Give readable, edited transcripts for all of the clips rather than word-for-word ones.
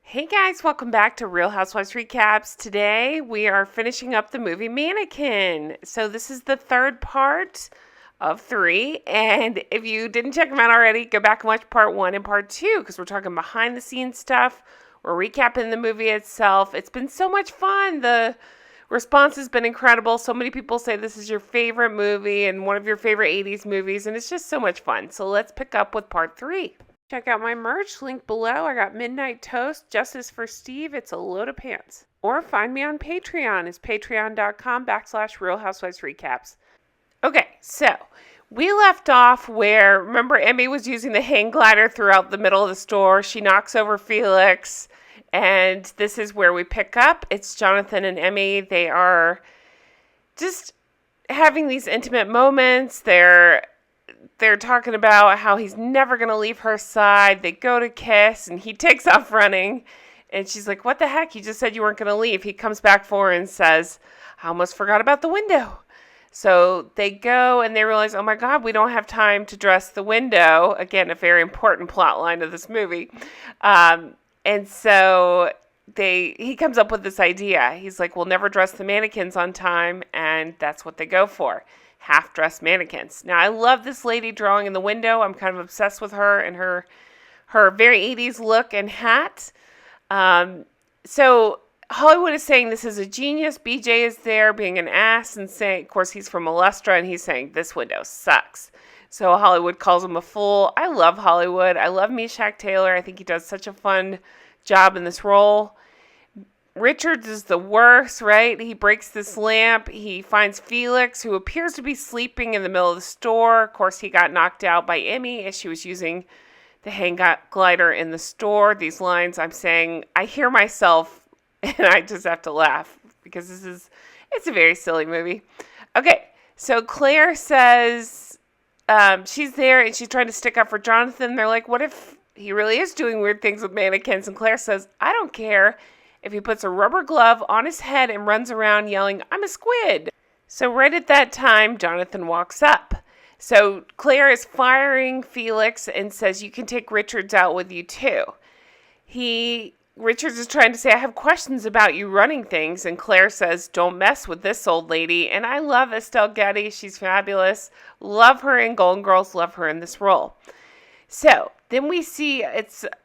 Hey guys, welcome back to Real Housewives Recaps. Today we are finishing up the movie Mannequin. So this is the third part of 3, and if you didn't check them out already, go back and watch part 1 and part 2 because we're talking behind the scenes stuff. We're recapping the movie itself. It's been so much fun. The response has been incredible. So many people say this is your favorite movie and one of your favorite 80s movies, and it's just so much fun. So let's pick up with part 3. Check out my merch, link below. I got Midnight Toast, Justice for Steve. It's a load of pants. Or find me on Patreon. It's patreon.com/Real Housewives Recaps. Okay, so we left off where, remember, Emmy was using the hang glider throughout the middle of the store. She knocks over Felix, and this is where we pick up. It's Jonathan and Emmy. They are just having these intimate moments. They're talking about how he's never going to leave her side. They go to kiss, and he takes off running. And she's like, what the heck? You just said you weren't going to leave. He comes back for her and says, I almost forgot about the window. So they go, and they realize, oh, my God, we don't have time to dress the window. Again, a very important plot line of this movie. And so he comes up with this idea. He's like, we'll never dress the mannequins on time, and that's what they go for. Half-dressed mannequins. Now, I love this lady drawing in the window. I'm kind of obsessed with her and her very 80s look and hat. So Hollywood is saying this is a genius. BJ is there being an ass and saying, of course, he's from Molestra, and he's saying, this window sucks. So Hollywood calls him a fool. I love Hollywood. I love Meshach Taylor. I think he does such a fun job in this role. Richards is the worst, right? He breaks this lamp. He finds Felix, who appears to be sleeping in the middle of the store. Of course, he got knocked out by Emmy as she was using the hang glider in the store. These lines I'm saying, I hear myself, and I just have to laugh because it's a very silly movie. Okay, so Claire says she's there, and she's trying to stick up for Jonathan. They're like, what if he really is doing weird things with mannequins? And Claire says, I don't care if he puts a rubber glove on his head and runs around yelling, I'm a squid. So right at that time, Jonathan walks up. So Claire is firing Felix and says, you can take Richards out with you too. Richards is trying to say, I have questions about you running things. And Claire says, don't mess with this old lady. And I love Estelle Getty. She's fabulous. Love her in Golden Girls. Love her in this role. So then we see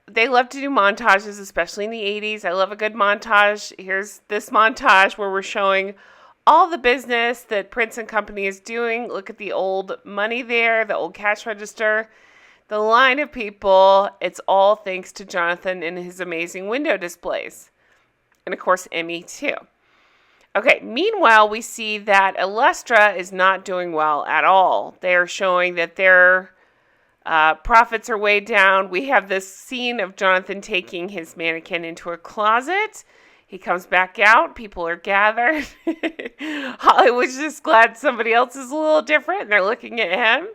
they love to do montages, especially in the 80s. I love a good montage. Here's this montage where we're showing all the business that Prince and Company is doing. Look at the old money there, the old cash register, the line of people. It's all thanks to Jonathan and his amazing window displays. And of course, Emmy too. Okay, meanwhile, we see that Illustra is not doing well at all. They're showing that their profits are way down. We have this scene of Jonathan taking his mannequin into a closet. He comes back out. People are gathered. Hollywood's just glad somebody else is a little different, and they're looking at him.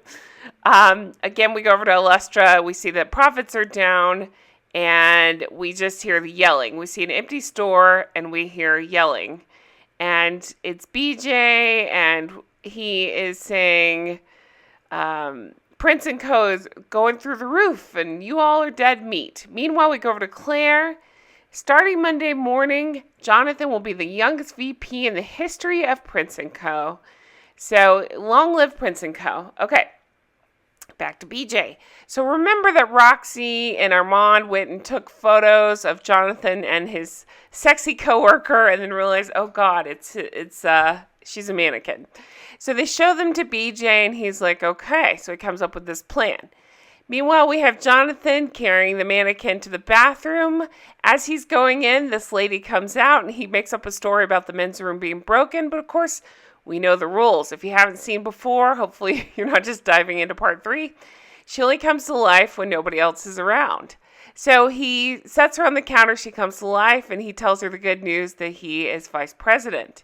Again, we go over to Illustra. We see that profits are down, and we just hear the yelling. We see an empty store, and we hear yelling. And it's BJ, and he is saying, Prince and Co. is going through the roof, and you all are dead meat. Meanwhile, we go over to Claire. Starting Monday morning, Jonathan will be the youngest VP in the history of Prince and Co. So, long live Prince and Co. Okay, back to BJ. So, remember that Roxy and Armand went and took photos of Jonathan and his sexy coworker, and then realized, oh God, she's a mannequin. So they show them to BJ, and he's like, okay. So he comes up with this plan. Meanwhile, we have Jonathan carrying the mannequin to the bathroom. As he's going in, this lady comes out, and he makes up a story about the men's room being broken. But of course, we know the rules. If you haven't seen before, hopefully you're not just diving into part 3. She only comes to life when nobody else is around. So he sets her on the counter. She comes to life, and he tells her the good news that he is vice president.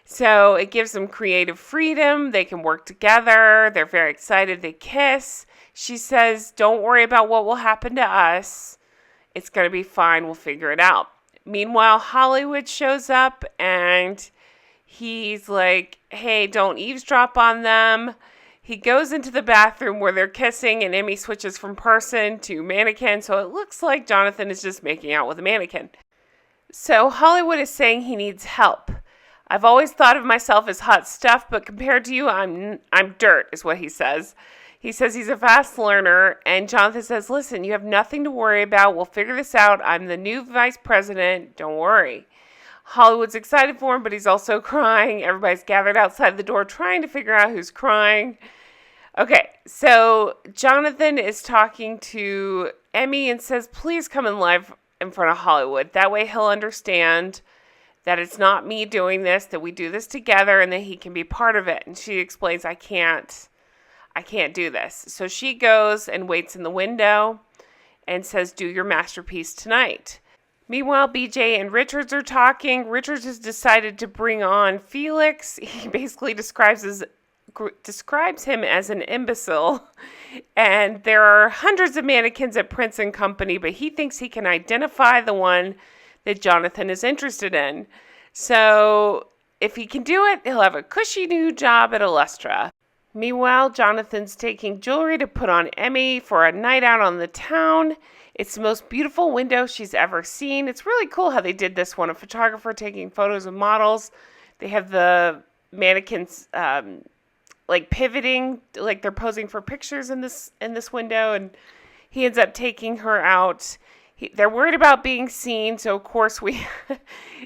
So it gives them creative freedom. They can work together. They're very excited. They kiss. She says, don't worry about what will happen to us. It's going to be fine. We'll figure it out. Meanwhile, Hollywood shows up, and he's like, hey, don't eavesdrop on them. He goes into the bathroom where they're kissing, and Emmy switches from person to mannequin, so it looks like Jonathan is just making out with a mannequin. So Hollywood is saying he needs help. I've always thought of myself as hot stuff, but compared to you, I'm dirt, is what he says. He says he's a fast learner, and Jonathan says, listen, you have nothing to worry about. We'll figure this out. I'm the new vice president. Don't worry. Hollywood's excited for him, but he's also crying. Everybody's gathered outside the door trying to figure out who's crying. Okay, so Jonathan is talking to Emmy and says, please come in live in front of Hollywood. That way he'll understand that it's not me doing this, that we do this together, and that he can be part of it. And she explains, I can't do this. So she goes and waits in the window and says, do your masterpiece tonight. Meanwhile, BJ and Richards are talking. Richards has decided to bring on Felix. He basically describes him as an imbecile. And there are hundreds of mannequins at Prince & Company, but he thinks he can identify the one that Jonathan is interested in. So if he can do it, he'll have a cushy new job at Illustra. Meanwhile, Jonathan's taking jewelry to put on Emmy for a night out on the town. It's the most beautiful window she's ever seen. It's really cool how they did this one. A photographer taking photos of models. They have the mannequins like pivoting, like they're posing for pictures in this window, and he ends up taking her out. They're worried about being seen, so of course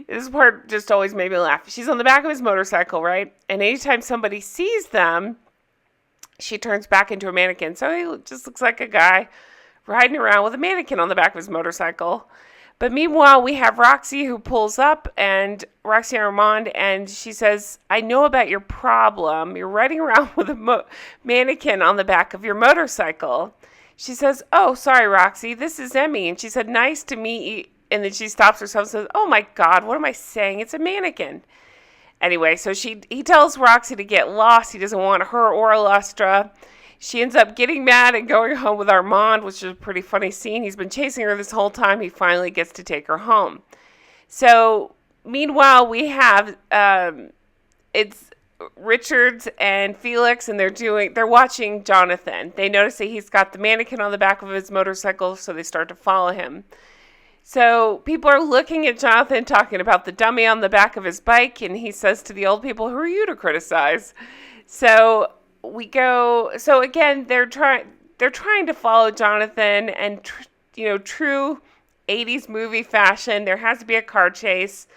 this part just always made me laugh. She's on the back of his motorcycle, right? And anytime somebody sees them, she turns back into a mannequin. So he just looks like a guy riding around with a mannequin on the back of his motorcycle. But meanwhile, we have Roxy who pulls up, and Roxy Armand, and she says, I know about your problem. You're riding around with a mannequin on the back of your motorcycle. She says, oh, sorry, Roxy, this is Emmy. And she said, nice to meet you. And then she stops herself and says, oh my God, what am I saying? It's a mannequin. Anyway, so he tells Roxy to get lost. He doesn't want her or Illustra. She ends up getting mad and going home with Armand, which is a pretty funny scene. He's been chasing her this whole time. He finally gets to take her home. So meanwhile, we have it's Richards and Felix, and they're watching Jonathan. They notice that he's got the mannequin on the back of his motorcycle, so they start to follow him. So people are looking at Jonathan, talking about the dummy on the back of his bike, and he says to the old people, who are you to criticize? So again, they're trying to follow Jonathan, and true 80s movie fashion, there has to be a car chase.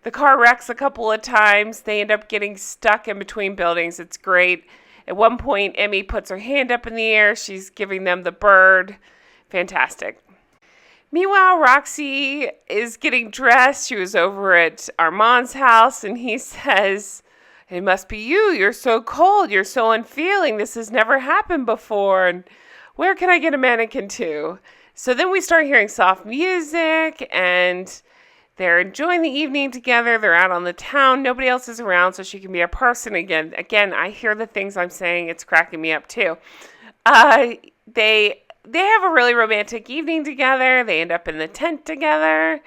The car wrecks a couple of times. They end up getting stuck in between buildings. It's great. At one point, Emmy puts her hand up in the air. She's giving them the bird. Fantastic. Meanwhile, Roxy is getting dressed. She was over at Armand's house, and he says, it must be you. You're so cold. You're so unfeeling. This has never happened before. And where can I get a Mannequin Two? So then we start hearing soft music, and they're enjoying the evening together. They're out on the town. Nobody else is around, so she can be a person again. Again, I hear the things I'm saying. It's cracking me up, too. They have a really romantic evening together. They end up in the tent together,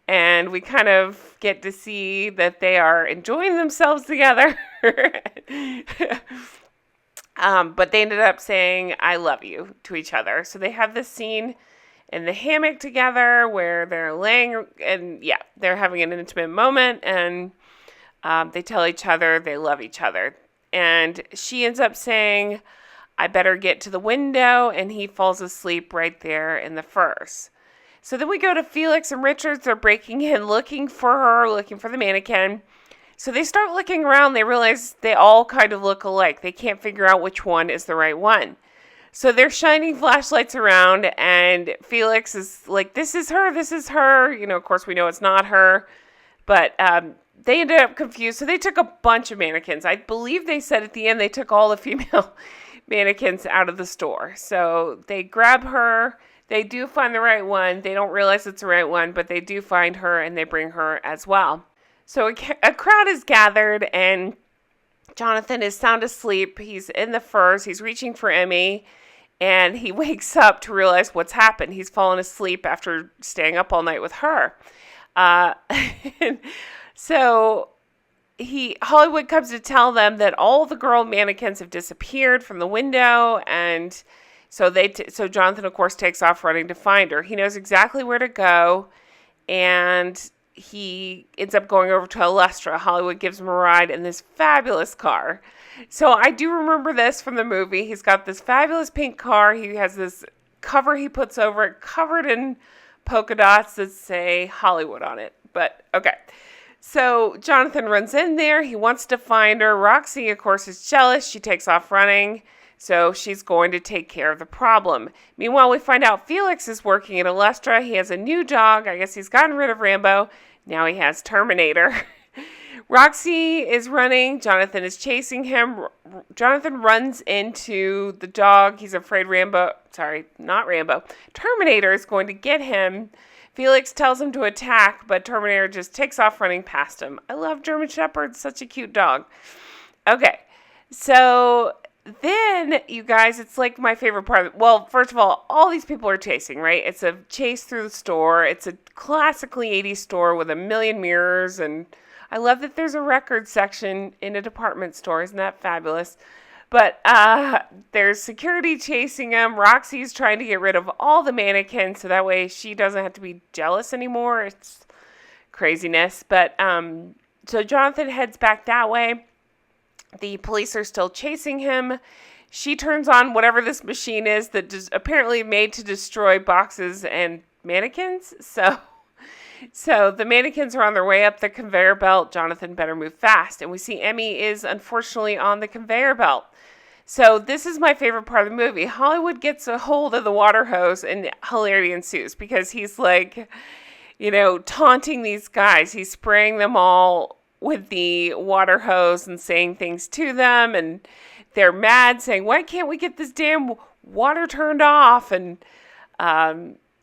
and we kind of get to see that they are enjoying themselves together. But they ended up saying, I love you to each other. So they have this scene in the hammock together where they're laying, and they're having an intimate moment, and they tell each other they love each other. And she ends up saying, I better get to the window, and he falls asleep right there in the furs. So then we go to Felix and Richards. They're breaking in, looking for her, looking for the mannequin. So they start looking around. They realize they all kind of look alike. They can't figure out which one is the right one. So they're shining flashlights around, and Felix is like, this is her, this is her. Of course, we know it's not her. But they ended up confused. So they took a bunch of mannequins. I believe they said at the end they took all the female mannequins out of the store. So they grab her. They do find the right one. They don't realize it's the right one, but they do find her, and they bring her as well. So a crowd is gathered, and Jonathan is sound asleep. He's in the furs. He's reaching for Emmy, and he wakes up to realize what's happened. He's fallen asleep after staying up all night with her. So Hollywood comes to tell them that all the girl mannequins have disappeared from the window, and so so Jonathan, of course, takes off running to find her. He knows exactly where to go, and he ends up going over to Alestra. Hollywood gives him a ride in this fabulous car. So I do remember this from the movie. He's got this fabulous pink car. He has this cover he puts over it, covered in polka dots that say Hollywood on it. But, okay. So Jonathan runs in there. He wants to find her. Roxy, of course, is jealous. She takes off running. So she's going to take care of the problem. Meanwhile, we find out Felix is working at Alestra. He has a new dog. I guess he's gotten rid of Rambo. Now he has Terminator. Roxy is running. Jonathan is chasing him. Jonathan runs into the dog. He's afraid Terminator is going to get him. Felix tells him to attack, but Terminator just takes off running past him. I love German Shepherds. Such a cute dog. Okay, so then, you guys, it's like my favorite part. Well, first of all these people are chasing, right? It's a chase through the store. It's a classically 80s store with a million mirrors, and I love that there's a record section in a department store. Isn't that fabulous? But there's security chasing him. Roxy's trying to get rid of all the mannequins so that way she doesn't have to be jealous anymore. It's craziness. But so Jonathan heads back that way. The police are still chasing him. She turns on whatever this machine is that is apparently made to destroy boxes and mannequins. So the mannequins are on their way up the conveyor belt. Jonathan better move fast. And we see Emmy is unfortunately on the conveyor belt. So this is my favorite part of the movie. Hollywood gets a hold of the water hose and hilarity ensues because he's like, taunting these guys. He's spraying them all with the water hose and saying things to them. And they're mad, saying, why can't we get this damn water turned off? And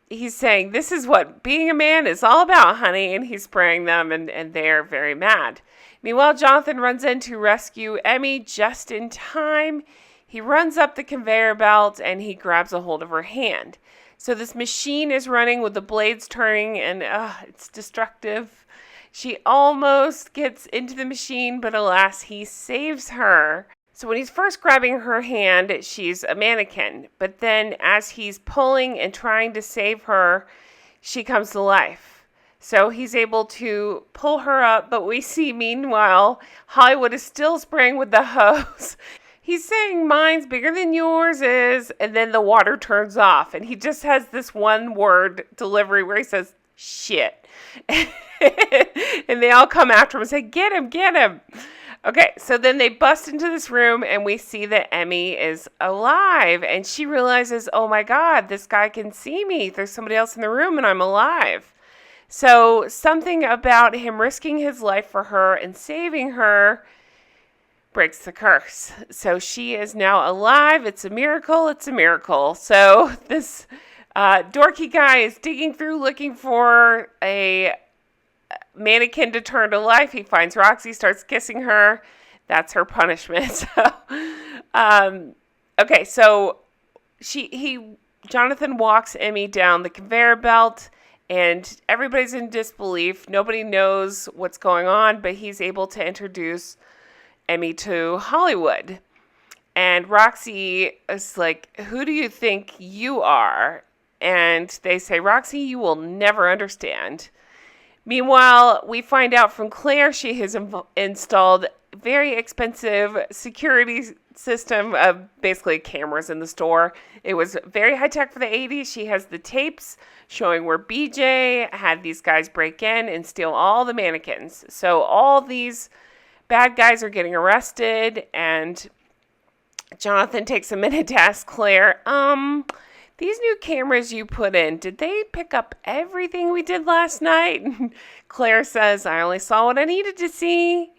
he's saying, this is what being a man is all about, honey. And he's spraying them, and they're very mad. Meanwhile, Jonathan runs in to rescue Emmy just in time. He runs up the conveyor belt, and he grabs a hold of her hand. So this machine is running with the blades turning, and it's destructive. She almost gets into the machine, but alas, he saves her. So when he's first grabbing her hand, she's a mannequin. But then as he's pulling and trying to save her, she comes to life. So he's able to pull her up, but we see, meanwhile, Hollywood is still spraying with the hose. He's saying, mine's bigger than yours is, and then the water turns off. And he just has this one word delivery where he says, shit. And they all come after him and say, get him, get him. Okay, so then they bust into this room, and we see that Emmy is alive. And she realizes, oh my God, this guy can see me. There's somebody else in the room, and I'm alive. So something about him risking his life for her and saving her breaks the curse. So she is now alive. It's a miracle. It's a miracle. So this dorky guy is digging through looking for a mannequin to turn to life. He finds Roxy, starts kissing her. That's her punishment. Okay, so Jonathan walks Emmy down the conveyor belt, and everybody's in disbelief. Nobody knows what's going on, but he's able to introduce Emmy to Hollywood. And Roxy is like, who do you think you are? And they say, Roxy, you will never understand. Meanwhile, we find out from Claire she has installed very expensive security system of basically cameras in the store. It was very high tech for the 80s. She has the tapes showing where BJ had these guys break in and steal all the mannequins. So all these bad guys are getting arrested, and Jonathan takes a minute to ask Claire, these new cameras you put in, did they pick up everything we did last night? Claire says, I only saw what I needed to see.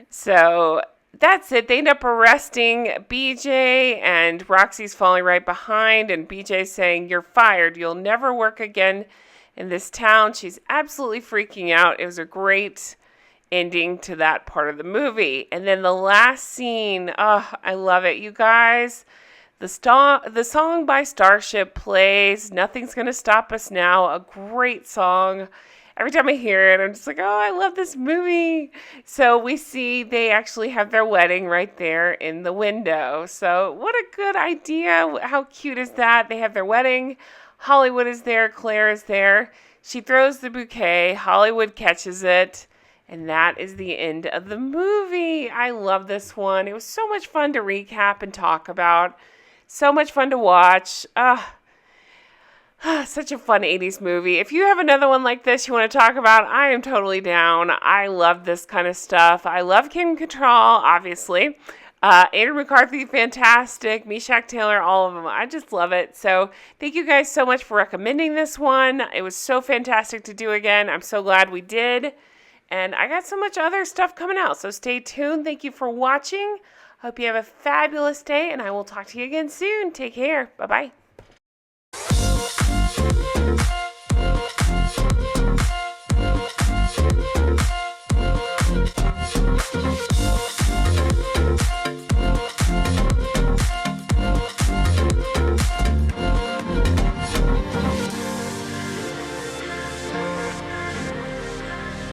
So that's it. They end up arresting BJ, and Roxy's falling right behind, and BJ's saying, you're fired. You'll never work again in this town. She's absolutely freaking out. It was a great ending to that part of the movie. And then the last scene, I love it, you guys. The song by Starship plays, Nothing's Gonna Stop Us Now, a great song. every time I hear it, I'm just like, oh, I love this movie. So we see they actually have their wedding right there in the window. So what a good idea. How cute is that? They have their wedding. Hollywood is there. Claire is there. She throws the bouquet. Hollywood catches it. And that is the end of the movie. I love this one. It was so much fun to recap and talk about. So much fun to watch. Such a fun 80s movie. If you have another one like this you want to talk about, I am totally down. I love this kind of stuff. I love Kim Cattrall, obviously. Andrew McCarthy, fantastic. Meshach Taylor, all of them. I just love it. So thank you guys so much for recommending this one. It was so fantastic to do again. I'm so glad we did. And I got so much other stuff coming out. So stay tuned. Thank you for watching. Hope you have a fabulous day. And I will talk to you again soon. Take care. Bye-bye.